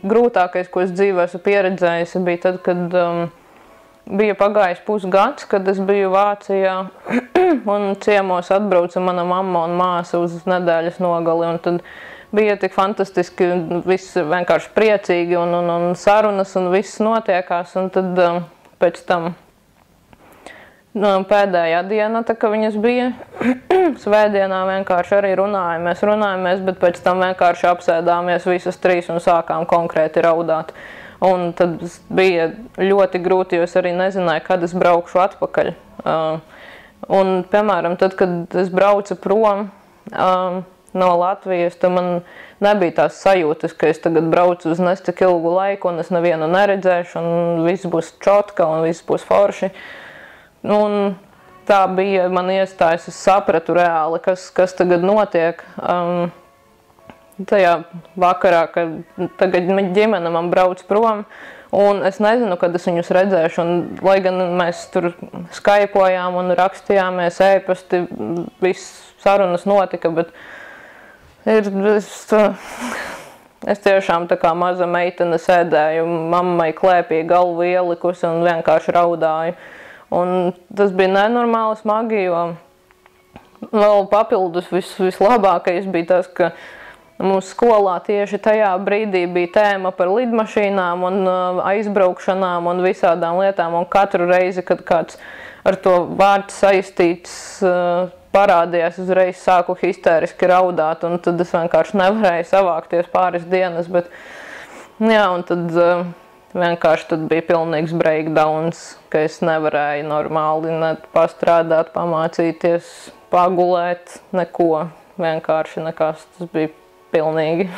grūtākais, ko es dzīvē esmu pieredzējis, bija tad, kad bija pagājis pusgads, kad es biju Vācijā un ciemos atbrauca mana mamma un māsa uz nedēļas nogali. Un tad bija tik fantastiski, viss vienkārši priecīgi un sarunas un viss notiekās. Un tad pēc tam pēdējā diena, tā kā viņas bija, svētdienā vienkārši arī runājamies, bet pēc tam vienkārši apsēdāmies visas trīs un sākām konkrēti raudāt. Un tad bija ļoti grūti, jo es arī nezināju, kad es braukšu atpakaļ. Un, piemēram, tad, kad es braucu prom no Latvijas, tad man nebija tās sajūtas, ka es tagad braucu uz nescik ilgu laiku un es nevienu neredzēšu un viss būs čotka un viss būs forši. Un tā bija man iestājas, es sapratu reāli, kas tagad notiek. Tajā vakarā, kad tagad ģimene man brauc prom, un es nezinu, kad es viņus redzēšu, un lai gan mēs tur skaipojām un rakstījāmies ēpasti, viss sarunas notika, bet es tiešām tā kā maza meitene sēdēju, mammai klēpī galvu ielikusi un vienkārši raudāju. Un tas bija nenormāli smagi, jo vēl papildus vislabākais bija tas, ka mūsu skolā tieši tajā brīdī bija tēma par lidmašīnām un aizbraukšanām un visādām lietām. Un katru reizi, kad kāds ar to vārdu saistīts parādījās, uzreiz sāku histēriski raudāt. Un tad es vienkārši nevarēju savākties pāris dienas. Bet, jā, un tad vienkārši tad bija pilnīgs breakdowns, ka es nevarēju normāli ne pastrādāt, pamācīties, pagulēt, neko. Vienkārši nekas, tas bija pilnīgi.